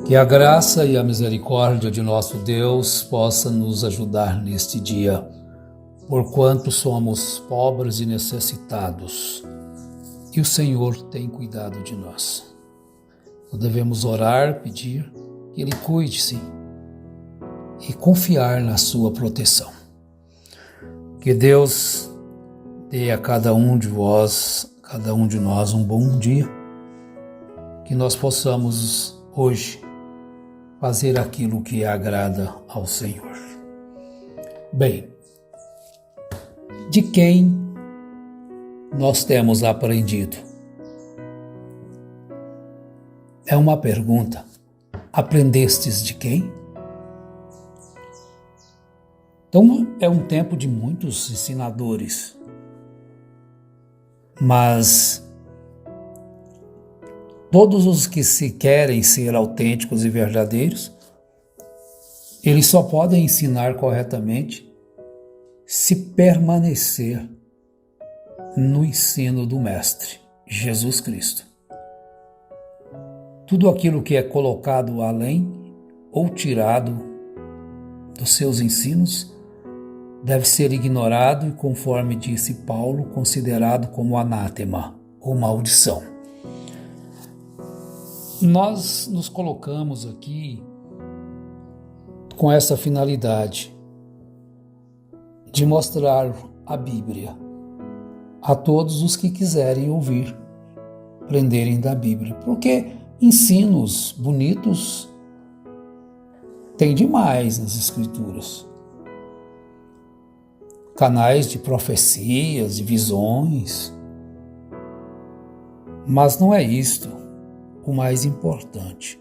Que a graça e a misericórdia de nosso Deus possa nos ajudar neste dia, porquanto somos pobres e necessitados, e o Senhor tem cuidado de nós. Então devemos orar, pedir que Ele cuide-se e confiar na sua proteção. Que Deus dê a cada um de vós, cada um de nós um bom dia, que nós possamos hoje fazer aquilo que agrada ao Senhor. Bem, de quem nós temos aprendido? É uma pergunta. Aprendestes de quem? Então, é um tempo de muitos ensinadores, mas todos os que se querem ser autênticos e verdadeiros, eles só podem ensinar corretamente se permanecer no ensino do Mestre, Jesus Cristo. Tudo aquilo que é colocado além ou tirado dos seus ensinos deve ser ignorado e, conforme disse Paulo, considerado como anátema ou maldição. Nós nos colocamos aqui com essa finalidade de mostrar a Bíblia a todos os que quiserem ouvir, aprenderem da Bíblia, porque ensinos bonitos tem demais nas Escrituras. Canais de profecias, de visões, mas não é isto o mais importante.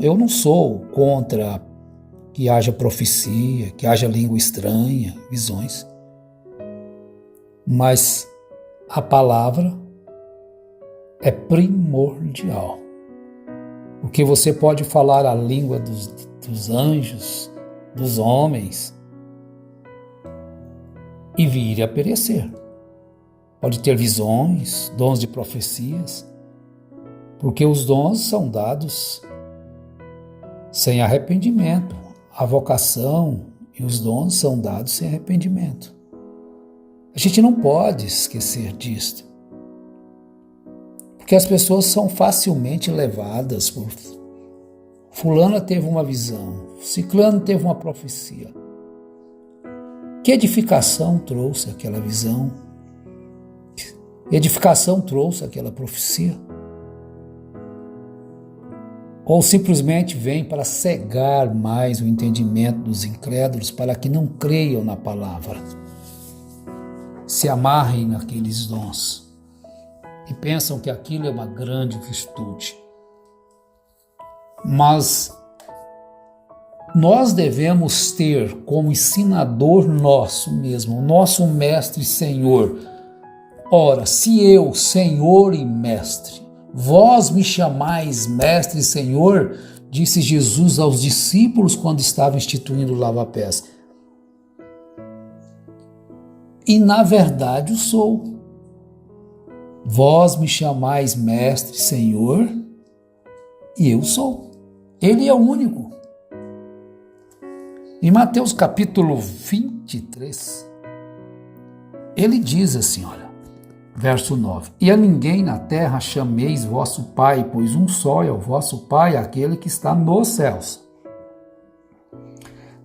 Eu não sou contra que haja profecia, que haja língua estranha, visões, mas a palavra é primordial, porque você pode falar a língua dos anjos, dos homens, e vir a perecer. Pode ter visões, dons de profecias, porque os dons são dados sem arrependimento. A vocação e os dons são dados sem arrependimento. A gente não pode esquecer disto, porque as pessoas são facilmente levadas por fulana teve uma visão, ciclano teve uma profecia. Que edificação trouxe aquela visão? Que edificação trouxe aquela profecia? Ou simplesmente vem para cegar mais o entendimento dos incrédulos para que não creiam na palavra, se amarrem naqueles dons e pensam que aquilo é uma grande virtude. Mas nós devemos ter como ensinador nosso mesmo, o nosso mestre e Senhor. Ora, se eu, Senhor e mestre, vós me chamais mestre e Senhor, disse Jesus aos discípulos quando estava instituindo o lava-pés. E na verdade o sou. Vós me chamais mestre e Senhor, e eu sou. Ele é o único. Em Mateus capítulo 23, ele diz assim, olha, verso 9, e a ninguém na terra chameis vosso Pai, pois um só é o vosso Pai, aquele que está nos céus.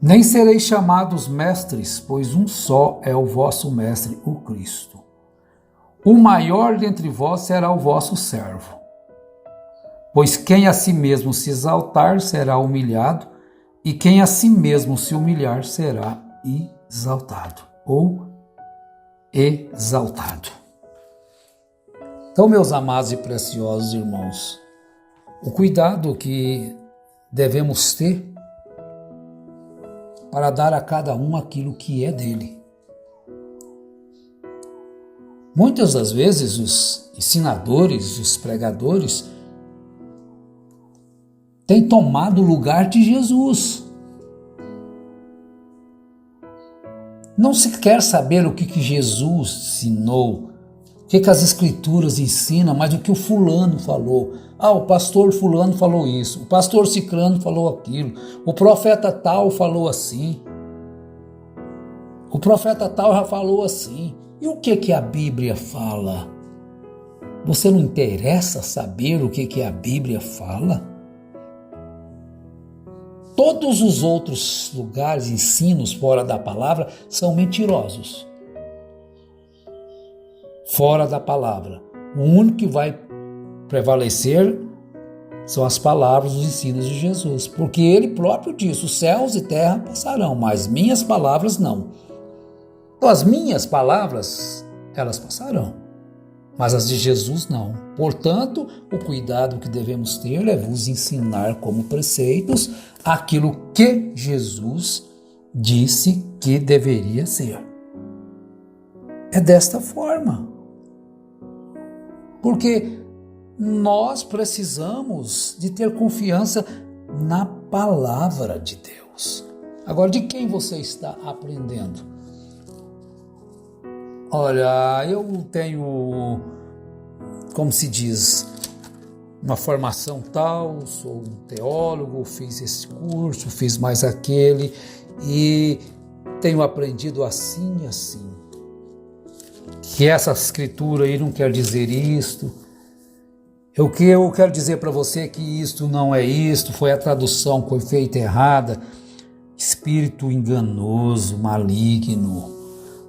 Nem sereis chamados mestres, pois um só é o vosso mestre, o Cristo. O maior dentre vós será o vosso servo. Pois quem a si mesmo se exaltar será humilhado, e quem a si mesmo se humilhar será exaltado ou exaltado. Então, meus amados e preciosos irmãos, o cuidado que devemos ter para dar a cada um aquilo que é dele. Muitas das vezes os ensinadores, os pregadores, têm tomado o lugar de Jesus. Não se quer saber o que Jesus ensinou, que as escrituras ensinam, mas o que o fulano falou. O pastor fulano falou isso, o pastor ciclano falou aquilo, o profeta tal falou assim, o profeta tal já falou assim. E o que a Bíblia fala? Você não interessa saber o que a Bíblia fala? Todos os outros lugares, ensinos fora da palavra, são mentirosos. Fora da palavra. O único que vai prevalecer são as palavras, os ensinos de Jesus. Porque ele próprio disse, os céus e terra passarão, mas minhas palavras não. Então as minhas palavras, elas passarão, mas as de Jesus não. Portanto, o cuidado que devemos ter é vos ensinar como preceitos aquilo que Jesus disse que deveria ser. É desta forma. Porque nós precisamos de ter confiança na palavra de Deus. Agora, de quem você está aprendendo? Olha, eu tenho, como se diz, uma formação tal, sou um teólogo, fiz esse curso, fiz mais aquele e tenho aprendido assim e assim. Que essa escritura aí não quer dizer isto. O que eu quero dizer para você é que isto não é isto, foi a tradução que foi feita errada. Espírito enganoso, maligno,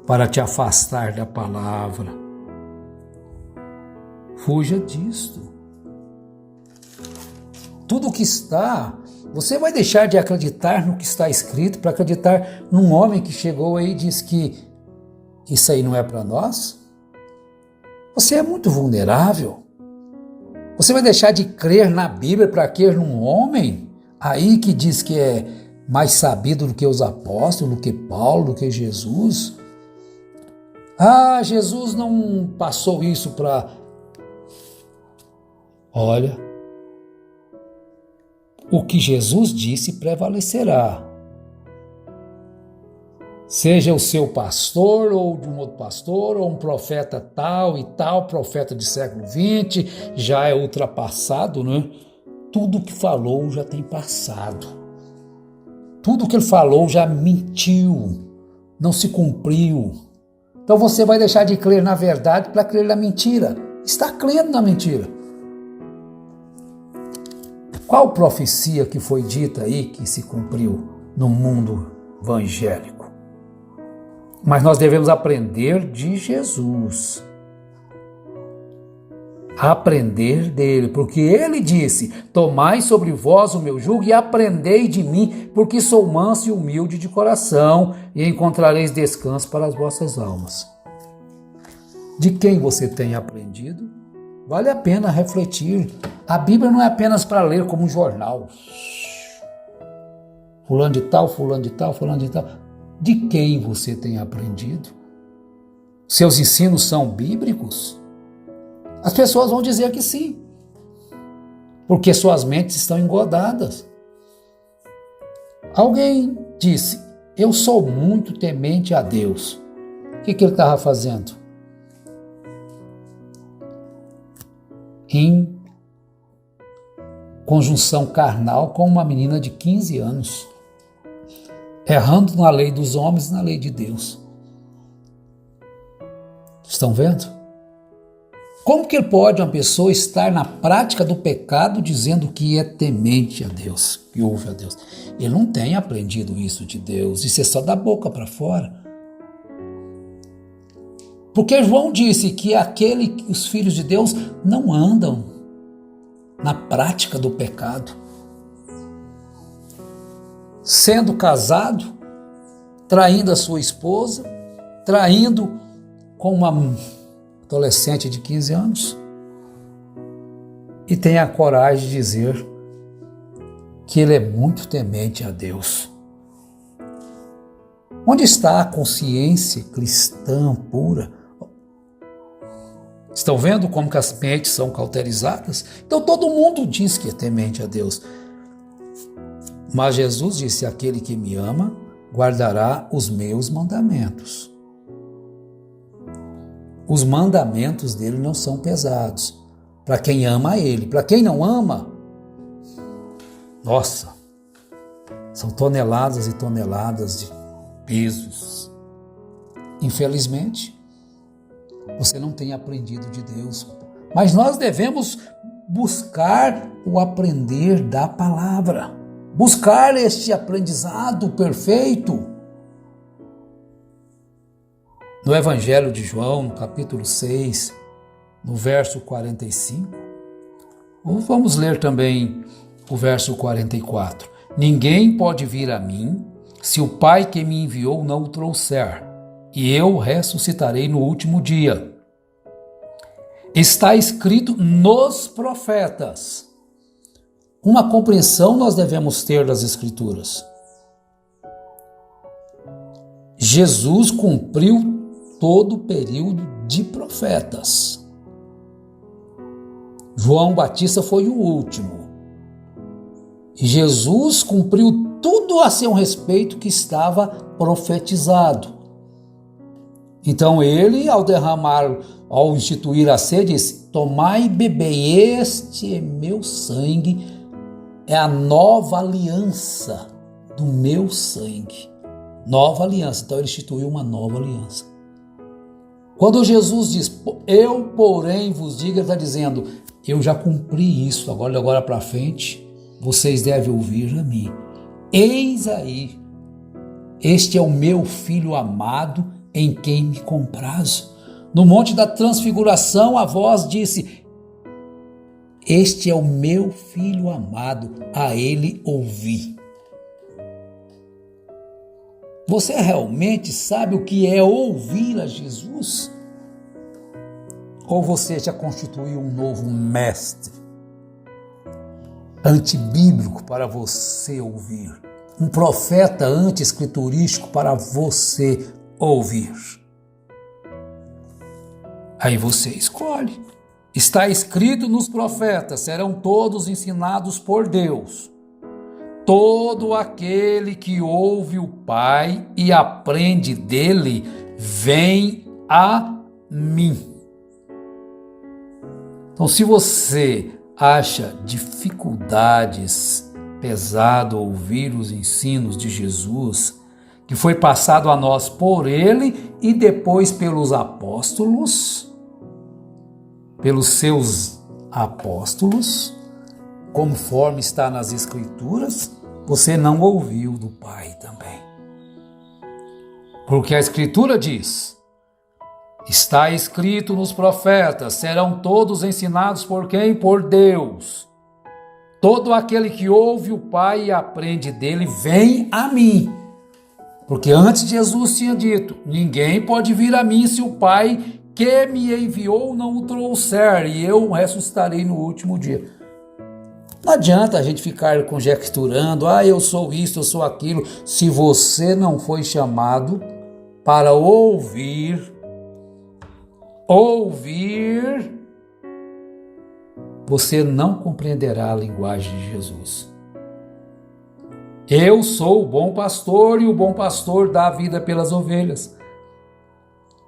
para te afastar da palavra. Fuja disto. Tudo o que está, você vai deixar de acreditar no que está escrito para acreditar num homem que chegou aí e disse que isso aí não é para nós? Você é muito vulnerável. Você vai deixar de crer na Bíblia para crer num homem aí que diz que é mais sabido do que os apóstolos, do que Paulo, do que Jesus? Jesus não passou isso para... Olha, o que Jesus disse prevalecerá. Seja o seu pastor, ou de um outro pastor, ou um profeta tal e tal, profeta de século XX, já é ultrapassado, né? Tudo que falou já tem passado. Tudo que ele falou já mentiu, não se cumpriu. Então você vai deixar de crer na verdade para crer na mentira. Está crendo na mentira. Qual profecia que foi dita aí que se cumpriu no mundo evangélico? Mas nós devemos aprender de Jesus. Aprender dele, porque ele disse, tomai sobre vós o meu jugo e aprendei de mim, porque sou manso e humilde de coração, e encontrareis descanso para as vossas almas. De quem você tem aprendido? Vale a pena refletir. A Bíblia não é apenas para ler como um jornal. Fulano de tal, fulano de tal, fulano de tal. De quem você tem aprendido? Seus ensinos são bíblicos? As pessoas vão dizer que sim, porque suas mentes estão engodadas. Alguém disse, eu sou muito temente a Deus. O que ele estava fazendo? Em conjunção carnal com uma menina de 15 anos, errando na lei dos homens e na lei de Deus. Estão vendo? Como que pode uma pessoa estar na prática do pecado dizendo que é temente a Deus, que ouve a Deus? Ele não tem aprendido isso de Deus, isso é só da boca para fora. Porque João disse que os filhos de Deus não andam na prática do pecado. Sendo casado, traindo a sua esposa, traindo com uma adolescente de 15 anos, e tem a coragem de dizer que ele é muito temente a Deus. Onde está a consciência cristã pura? Estão vendo como que as mentes são cauterizadas? Então todo mundo diz que é temente a Deus. Mas Jesus disse, aquele que me ama, guardará os meus mandamentos. Os mandamentos dele não são pesados para quem ama ele. Para quem não ama, nossa, são toneladas e toneladas de pesos. Infelizmente, você não tem aprendido de Deus. Mas nós devemos buscar o aprender da palavra. Buscar este aprendizado perfeito. No Evangelho de João, no capítulo 6, no verso 45, ou vamos ler também o verso 44. Ninguém pode vir a mim se o Pai que me enviou não o trouxer, e eu ressuscitarei no último dia. Está escrito nos profetas. Uma compreensão nós devemos ter das Escrituras. Jesus cumpriu todo o período de profetas. João Batista foi o último. E Jesus cumpriu tudo a seu respeito que estava profetizado. Então ele, ao instituir a ceia, disse: tomai e bebei, este é meu sangue, é a nova aliança do meu sangue. Nova aliança. Então ele instituiu uma nova aliança. Quando Jesus diz, eu porém vos digo, ele está dizendo, eu já cumpri isso, agora para frente, vocês devem ouvir a mim. Eis aí, este é o meu filho amado, em quem me comprazo. No Monte da Transfiguração, a voz disse, este é o meu filho amado, a ele ouvi. Você realmente sabe o que é ouvir a Jesus? Ou você já constituiu um novo mestre antibíblico para você ouvir? Um profeta anti-escriturístico para você ouvir? Aí você escolhe. Está escrito nos profetas, serão todos ensinados por Deus. Todo aquele que ouve o Pai e aprende dele, vem a mim. Então, se você acha dificuldades pesado ouvir os ensinos de Jesus, que foi passado a nós por ele e depois pelos apóstolos, pelos seus apóstolos, conforme está nas Escrituras, você não ouviu do Pai também. Porque a Escritura diz, está escrito nos profetas, serão todos ensinados por quem? Por Deus. Todo aquele que ouve o Pai e aprende dele, vem a mim. Porque antes Jesus tinha dito, ninguém pode vir a mim se o Pai que me enviou não o trouxer, e eu ressuscitarei no último dia. Não adianta a gente ficar conjecturando, eu sou isso, eu sou aquilo, se você não foi chamado para ouvir, você não compreenderá a linguagem de Jesus. Eu sou o bom pastor e o bom pastor dá a vida pelas ovelhas.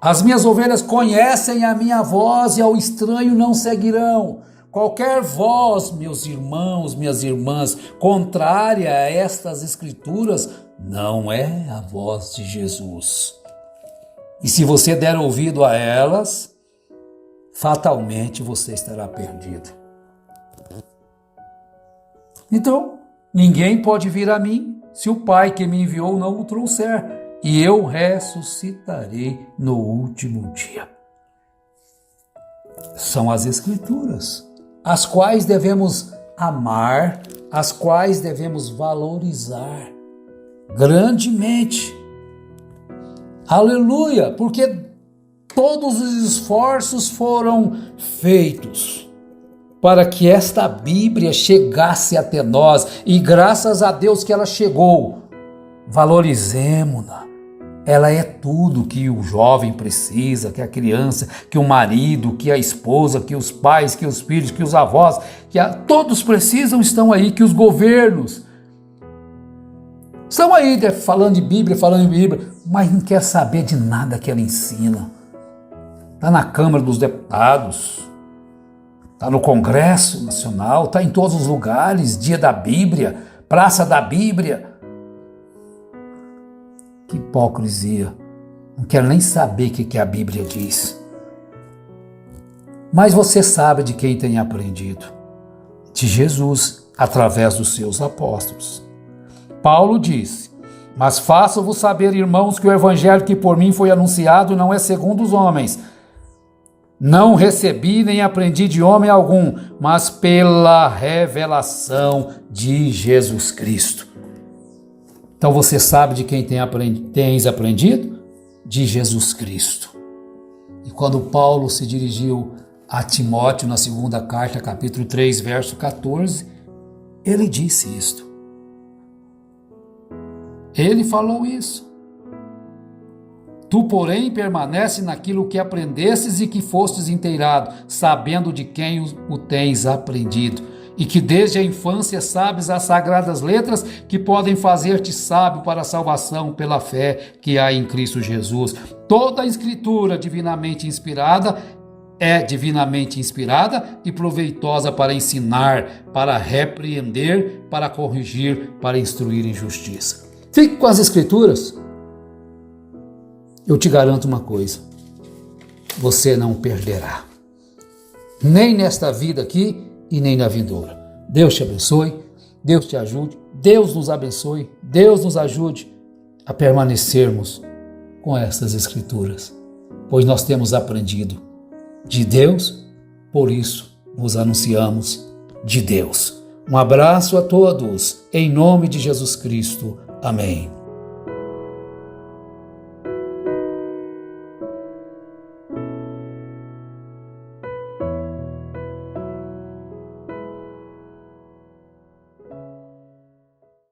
As minhas ovelhas conhecem a minha voz e ao estranho não seguirão. Qualquer voz, meus irmãos, minhas irmãs, contrária a estas escrituras, não é a voz de Jesus. E se você der ouvido a elas, fatalmente você estará perdido. Então, ninguém pode vir a mim se o Pai que me enviou não o trouxer, e eu ressuscitarei no último dia. São as Escrituras, as quais devemos amar, as quais devemos valorizar grandemente. Aleluia! Porque todos os esforços foram feitos para que esta Bíblia chegasse até nós, e graças a Deus que ela chegou. Valorizemos-la. Ela é tudo que o jovem precisa, que a criança, que o marido, que a esposa, que os pais, que os filhos, que os avós, todos precisam, estão aí, que os governos estão aí falando de Bíblia, mas não quer saber de nada que ela ensina. está na Câmara dos Deputados, está no Congresso Nacional, está em todos os lugares, Dia da Bíblia, Praça da Bíblia. Que hipocrisia. Não quero nem saber o que a Bíblia diz. Mas você sabe de quem tem aprendido. De Jesus, através dos seus apóstolos. Paulo disse: mas faço-vos saber, irmãos, que o evangelho que por mim foi anunciado não é segundo os homens. Não recebi nem aprendi de homem algum, mas pela revelação de Jesus Cristo. Então você sabe de quem tens aprendido? De Jesus Cristo. E quando Paulo se dirigiu a Timóteo na segunda carta, capítulo 3, verso 14, ele disse isto. Ele falou isso. Tu, porém, permanece naquilo que aprendestes e que fostes inteirado, sabendo de quem o tens aprendido, e que desde a infância sabes as sagradas letras que podem fazer-te sábio para a salvação pela fé que há em Cristo Jesus. Toda a Escritura divinamente inspirada é divinamente inspirada e proveitosa para ensinar, para repreender, para corrigir, para instruir em justiça. Fique com as Escrituras. Eu te garanto uma coisa: você não perderá, nem nesta vida aqui e nem na vindoura. Deus te abençoe, Deus te ajude, Deus nos abençoe, Deus nos ajude a permanecermos com estas Escrituras, pois nós temos aprendido de Deus, por isso vos anunciamos de Deus. Um abraço a todos, em nome de Jesus Cristo. Amém.